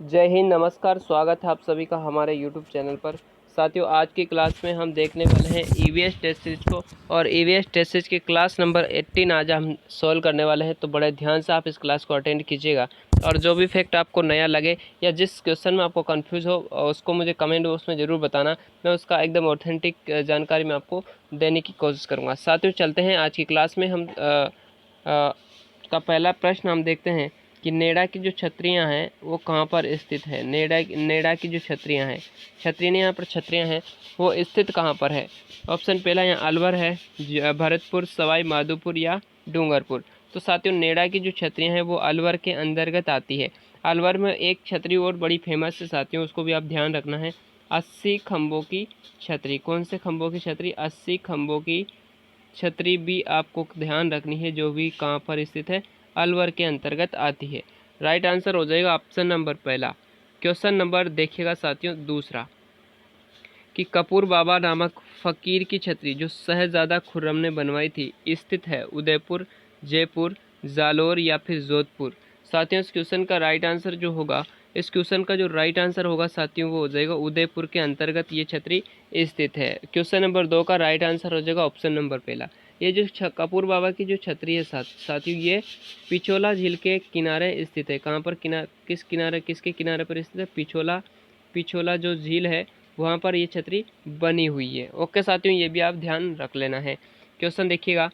जय हिंद, नमस्कार। स्वागत है आप सभी का हमारे YouTube चैनल पर। साथियों, आज की क्लास में हम देखने वाले हैं ईवीएस टेस्ट सीरीज को, और ईवीएस टेस्ट सीरीज के क्लास नंबर 18 आज हम सॉल्व करने वाले हैं। तो बड़े ध्यान से आप इस क्लास को अटेंड कीजिएगा, और जो भी फैक्ट आपको नया लगे या जिस क्वेश्चन में आपको कंफ्यूज हो उसको मुझे कमेंट बॉक्स में ज़रूर बताना। मैं उसका एकदम ऑथेंटिक जानकारी मैं आपको देने की कोशिश करूँगा। साथियों, चलते हैं आज की क्लास में। हम का पहला प्रश्न हम देखते हैं कि नेडा की जो छतरियां हैं वो कहाँ पर स्थित है। नेडा की जो छतरियां हैं, यहाँ पर छतरियां हैं, वो स्थित कहाँ पर है। ऑप्शन पहला यहाँ अलवर है, भरतपुर, सवाई माधोपुर या डूंगरपुर। तो साथियों, नेडा की जो छतरियां हैं वो अलवर के अंतर्गत आती है। अलवर में एक छतरी और बड़ी फेमस है साथियों, उसको भी आप ध्यान रखना है। 80 खंभों की छतरी। कौन से खंभों की छतरी? 80 खंभों की छतरी भी आपको ध्यान रखनी है, जो भी कहाँ पर स्थित है, अलवर के अंतर्गत आती है। राइट आंसर हो जाएगा ऑप्शन नंबर पहला। क्वेश्चन नंबर देखिएगा साथियों दूसरा, कि कपूर बाबा नामक फकीर की छतरी जो शहजादा खुर्रम ने बनवाई थी स्थित है उदयपुर, जयपुर, जालोर या फिर जोधपुर। साथियों, इस क्वेश्चन का राइट आंसर जो होगा, इस क्वेश्चन का जो राइट आंसर होगा साथियों, वो हो जाएगा उदयपुर के अंतर्गत ये छतरी स्थित है। क्वेश्चन नंबर 2 का राइट आंसर हो जाएगा ऑप्शन नंबर पहला। ये जो कपूर बाबा की जो छतरी है साथियों, ये पिछोला झील के किनारे स्थित है। कहाँ पर? किस किनारे, किसके किनारे पर स्थित है? पिछोला। पिछोला जो झील है वहाँ पर ये छतरी बनी हुई है। ओके साथियों, ये भी आप ध्यान रख लेना है। क्वेश्चन देखिएगा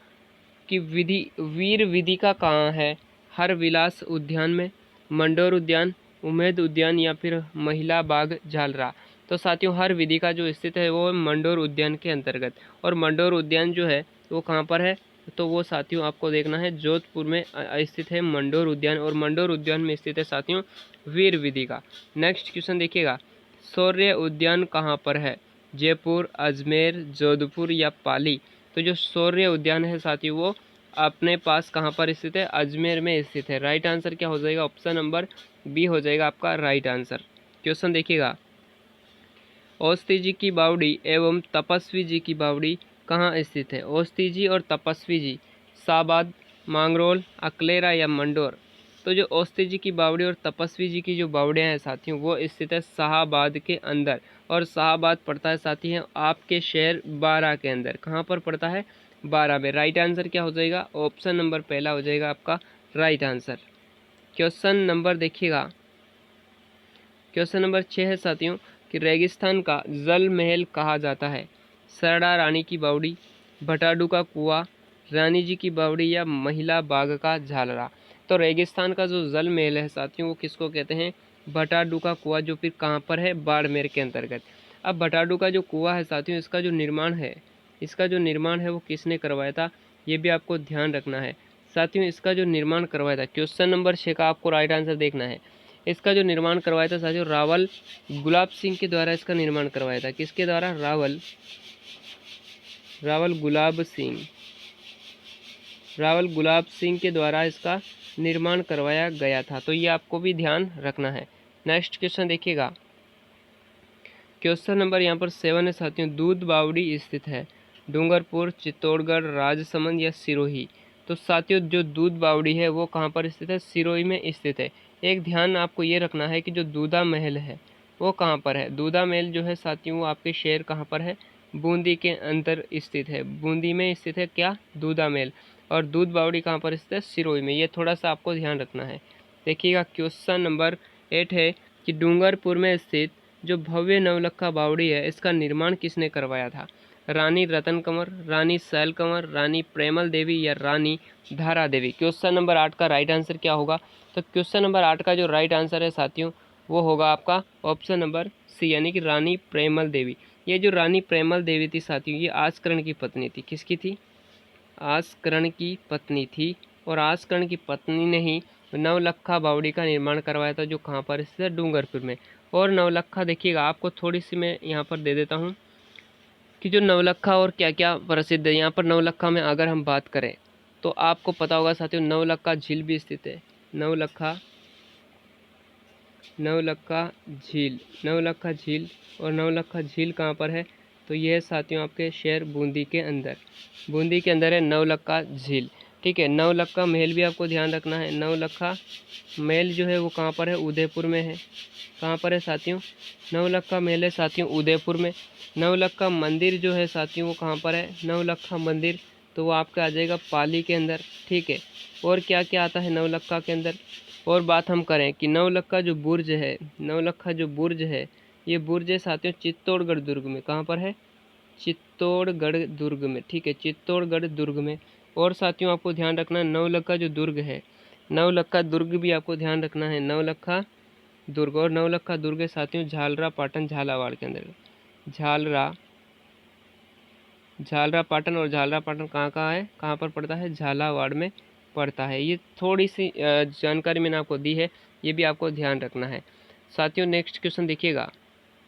कि वीर विदिका कहाँ है। हर विलास उद्यान में, मंडोर उद्यान, उम्मेद उद्यान या फिर महिला बाग झालरा। तो साथियों, हर विदिका जो स्थित है वो मंडोर उद्यान के अंतर्गत, और मंडोर उद्यान जो है वो कहाँ पर है, तो वो साथियों आपको देखना है जोधपुर में स्थित है मंडोर उद्यान, और मंडोर उद्यान में स्थित है साथियों वीर विदिका। नेक्स्ट क्वेश्चन देखिएगा, शौर्य उद्यान कहाँ पर है। जयपुर, अजमेर, जोधपुर या पाली। तो जो शौर्य उद्यान है साथियों, वो अपने पास कहाँ पर स्थित है? अजमेर में स्थित है। राइट आंसर क्या हो जाएगा? ऑप्शन नंबर बी हो जाएगा आपका राइट आंसर। क्वेश्चन देखिएगा, औस्ती जी की बावड़ी एवं तपस्वी जी की बावड़ी कहाँ स्थित है। औस्ती जी और तपस्वी जी, साबाद, मांगरोल, अकलेरा या मंडोर। तो जो औस्ती जी की बावड़ी और तपस्वी जी की जो बावड़ियाँ हैं साथियों, वो स्थित है शाहाबाद के अंदर, और शाहाबाद पड़ता है साथी हैं आपके शहर बारा के अंदर। कहाँ पर पड़ता है? बारा में। राइट आंसर क्या हो जाएगा? ऑप्शन नंबर पहला हो जाएगा आपका राइट आंसर। क्वेश्चन नंबर देखिएगा, क्वेश्चन नंबर 6 है साथियों, कि रेगिस्तान का जल महल कहा जाता है। सरड़ा रानी की बावड़ी, भटाडू का कुआं, रानी जी की बावड़ी या महिला बाग का झालरा। तो रेगिस्तान का जो जल महल है साथियों, वो किसको कहते हैं? भटाडू का कुआं, जो फिर कहाँ पर है? बाड़मेर के अंतर्गत। अब भटाडू का जो कुआं है साथियों, इसका जो निर्माण है वो किसने करवाया था, ये भी आपको ध्यान रखना है साथियों। इसका जो निर्माण करवाया था, क्वेश्चन नंबर 6 का आपको राइट आंसर देखना है। इसका जो निर्माण करवाया था साथियों, रावल गुलाब सिंह के द्वारा इसका निर्माण करवाया था। किसके द्वारा? रावल गुलाब सिंह के द्वारा इसका निर्माण करवाया गया था। तो ये आपको भी ध्यान रखना है। नेक्स्ट क्वेश्चन देखिएगा, क्वेश्चन नंबर यहाँ पर 7 है साथियों, दूध बावड़ी स्थित है डूंगरपुर, चित्तौड़गढ़, राजसमंद या सिरोही। तो साथियों, जो दूध बावड़ी है वो कहाँ पर स्थित है? सिरोही में स्थित है। एक ध्यान आपको ये रखना है कि जो दूधा महल है वो कहाँ पर है। दूधा महल जो है साथियों, वो आपके शहर कहाँ पर है? बूंदी के अंदर स्थित है। बूंदी में स्थित है क्या? दूधा महल। और दूध बावड़ी कहाँ पर स्थित है? सिरोही में। ये थोड़ा सा आपको ध्यान रखना है। देखिएगा, क्वेश्चन नंबर 8 है कि डूंगरपुर में स्थित जो भव्य नवलखा बावड़ी है, इसका निर्माण किसने करवाया था। रानी रतन कंवर, रानी सैल कंवर, रानी प्रेमल देवी या रानी धारा देवी। क्वेश्चन नंबर 8 का राइट आंसर क्या होगा? तो क्वेश्चन नंबर 8 का जो राइट आंसर है साथियों, वो होगा आपका ऑप्शन नंबर सी, यानी कि रानी प्रेमल देवी। ये जो रानी प्रेमल देवी थी साथियों, ये आसकरण की पत्नी थी। किसकी थी? आसकरण की पत्नी थी। और आसकरण की पत्नी ने ही नवलखा बावड़ी का निर्माण करवाया था, जो कहाँ पर स्थित है? डूंगरपुर में। और नवलखा देखिएगा, आपको थोड़ी सी मैं यहाँ पर दे देता हूँ कि जो नवलखा और क्या क्या प्रसिद्ध है। यहाँ पर नवलखा में अगर हम बात करें तो आपको पता होगा साथियों, नवलखा झील भी स्थित है। नवलखा झील और नवलखा झील कहाँ पर है? तो यह है साथियों आपके शहर बूंदी के अंदर है नवलखा झील। ठीक है। नवलखा महल भी आपको ध्यान रखना है। नवलखा महल जो है वो कहाँ पर है? उदयपुर में है। कहाँ पर है साथियों? नवलखा महल है साथियों उदयपुर में। नवलखा मंदिर जो है साथियों वो कहाँ पर है? नवलखा मंदिर तो वो आपका आ जाएगा पाली के अंदर। ठीक है। और क्या क्या आता है नवलखा के अंदर? और बात हम करें कि नवलखा जो बुर्ज है, नवलखा जो बुर्ज है, ये बुर्ज है साथियों चित्तौड़गढ़ दुर्ग में। कहाँ पर है? चित्तौड़गढ़ दुर्ग में। ठीक है, चित्तौड़गढ़ दुर्ग में। और साथियों आपको ध्यान रखना नवलखा जो दुर्ग है, नवलखा दुर्ग भी आपको ध्यान रखना है। नवलखा दुर्ग और नवलखा दुर्ग है साथियों झालरा पाटन झालावाड़ के अंदर। झालरा पाटन और झालरा पाटन कहाँ है? कहाँ पर पड़ता है? झालावाड़ में पड़ता है। ये थोड़ी सी जानकारी मैंने आपको दी है, ये भी आपको ध्यान रखना है साथियों। नेक्स्ट क्वेश्चन देखिएगा,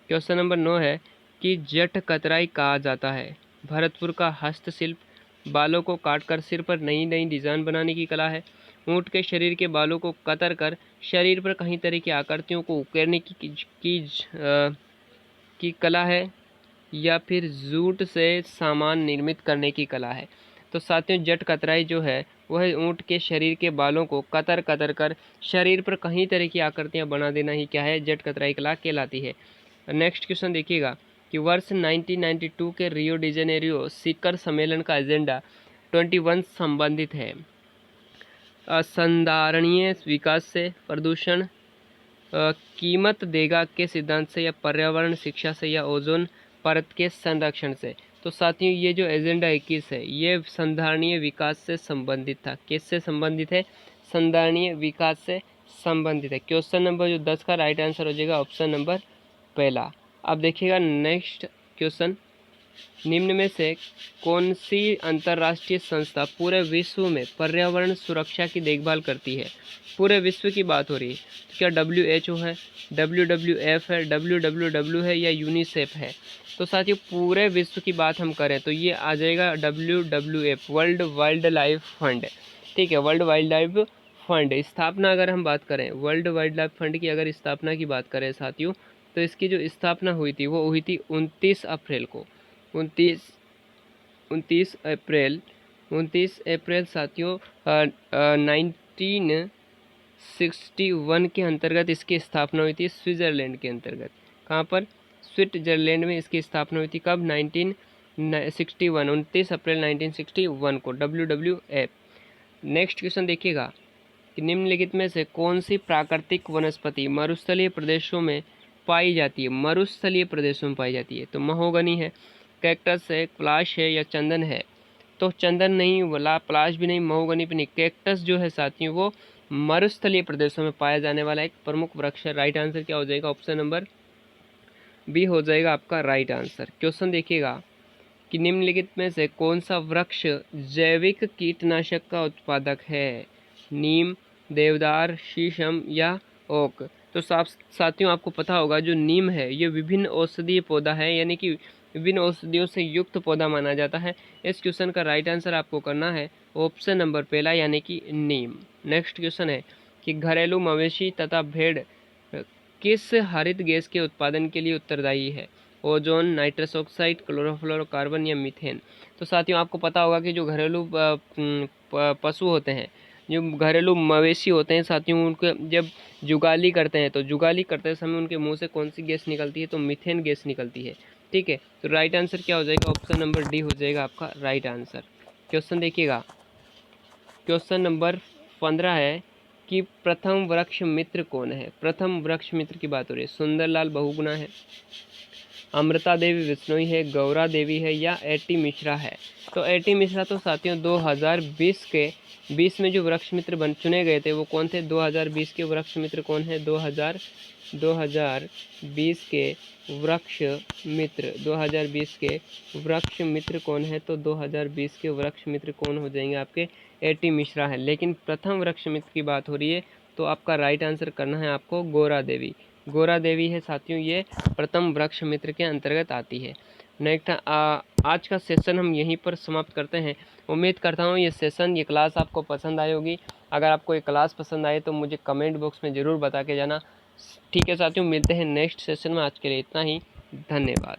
क्वेश्चन नंबर 9 है कि जट कतराई कहा जाता है। भरतपुर का हस्तशिल्प। बालों को काटकर सिर पर नई नई डिजाइन बनाने की कला है। ऊँट के शरीर के बालों को कतर कर शरीर पर कई तरह की आकृतियों को उकेरने की कला है, या फिर जूट से सामान निर्मित करने की कला है। तो साथियों जट कतराई जो है वह ऊँट के शरीर के बालों को कतर कतर कर शरीर पर कई तरह की आकृतियां बना देना ही क्या है? जट कतराई कला कहलाती है। नेक्स्ट क्वेश्चन देखिएगा कि वर्ष 1992 के रियो डी जेनेरियो शिखर सम्मेलन का एजेंडा 21 संबंधित है। संधारणीय विकास से, प्रदूषण कीमत देगा के सिद्धांत से, या पर्यावरण शिक्षा से, या ओजोन परत के संरक्षण से। तो साथियों ये जो एजेंडा 21 है ये संधारणीय विकास से संबंधित था। किससे संबंधित है? संधारणीय विकास से संबंधित है। क्वेश्चन नंबर जो 10 का राइट आंसर हो जाएगा ऑप्शन नंबर पहला। अब देखिएगा नेक्स्ट क्वेश्चन, निम्न में से कौन सी अंतर्राष्ट्रीय संस्था पूरे विश्व में पर्यावरण सुरक्षा की देखभाल करती है? पूरे विश्व की बात हो रही है तो क्या WHO है, WWF है, WWW है, या यूनिसेफ है? तो साथियों पूरे विश्व की बात हम करें तो ये आ जाएगा WWF, world wild life fund. ठीक है, वर्ल्ड वाइल्ड लाइफ फंड। स्थापना अगर हम बात करें वर्ल्ड वाइल्ड लाइफ फंड की, अगर स्थापना की बात करें साथियों तो इसकी जो स्थापना हुई थी वो हुई थी 29 अप्रैल को। 29 अप्रैल साथियों 1961 के अंतर्गत इसकी स्थापना हुई थी स्विट्ज़रलैंड के अंतर्गत। कहाँ पर? स्विट्ज़रलैंड में इसकी स्थापना हुई थी। कब? 1961, 29 अप्रैल 1961 को WWF। नेक्स्ट क्वेश्चन देखिएगा कि निम्नलिखित में से कौन सी प्राकृतिक वनस्पति मरुस्थलीय प्रदेशों में पाई जाती है? मरुस्थलीय प्रदेशों में पाई जाती है तो महोगनी है, कैक्टस है, पलाश है, या चंदन है? तो चंदन नहीं, वाला पलाश भी नहीं, महोगनी भी नहीं, कैक्टस जो है साथियों वो मरुस्थलीय प्रदेशों में पाया जाने वाला एक प्रमुख वृक्ष है। राइट आंसर क्या हो जाएगा? ऑप्शन नंबर बी हो जाएगा आपका राइट आंसर। क्वेश्चन देखिएगा कि निम्नलिखित में से कौन सा वृक्ष जैविक कीटनाशक का उत्पादक है? नीम, देवदार, शीशम, या ओक? तो साथियों आपको पता होगा जो नीम है ये विभिन्न औषधीय पौधा है, यानी कि विभिन्न औषधियों से युक्त पौधा माना जाता है। इस क्वेश्चन का राइट आंसर आपको करना है ऑप्शन नंबर पहला, यानी कि नीम। नेक्स्ट क्वेश्चन है कि घरेलू मवेशी तथा भेड़ किस हरित गैस के उत्पादन के लिए उत्तरदायी है? ओजोन, नाइट्रस ऑक्साइड, क्लोरोफ्लोरोकार्बन, या मीथेन? तो साथियों आपको पता होगा कि जो घरेलू पशु होते हैं, जो घरेलू मवेशी होते हैं साथियों, उनके जब जुगाली करते हैं तो जुगाली करते समय उनके मुंह से कौन सी गैस निकलती है? तो मीथेन गैस निकलती है। ठीक है, तो राइट आंसर क्या हो जाएगा? ऑप्शन नंबर डी हो जाएगा आपका राइट आंसर। क्वेश्चन देखिएगा, क्वेश्चन नंबर 15 है कि प्रथम वृक्ष मित्र कौन है? प्रथम वृक्ष मित्र की बात हो रही है। सुंदरलाल बहुगुणा है, अमृता देवी बिश्नोई है, गौरा देवी है, या एटी मिश्रा है? तो एटी मिश्रा तो साथियों 2020 में जो वृक्ष मित्र चुने गए थे वो कौन थे? 2020 के वृक्ष मित्र कौन है? 2020 के वृक्ष मित्र, 2020 के वृक्ष मित्र कौन है? तो 2020 के वृक्ष मित्र कौन हो जाएंगे आपके? एटी मिश्रा है। लेकिन प्रथम वृक्ष मित्र की बात हो रही है तो आपका राइट आंसर करना है आपको गौरा देवी। गौरा देवी है साथियों, ये प्रथम वृक्ष मित्र के अंतर्गत आती है। नेक्स्ट आज का सेशन हम यहीं पर समाप्त करते हैं। उम्मीद करता हूँ ये क्लास आपको पसंद आई होगी। अगर आपको ये क्लास पसंद आए तो मुझे कमेंट बॉक्स में ज़रूर बता के जाना। ठीक है साथियों, मिलते हैं नेक्स्ट सेशन में। आज के लिए इतना ही, धन्यवाद।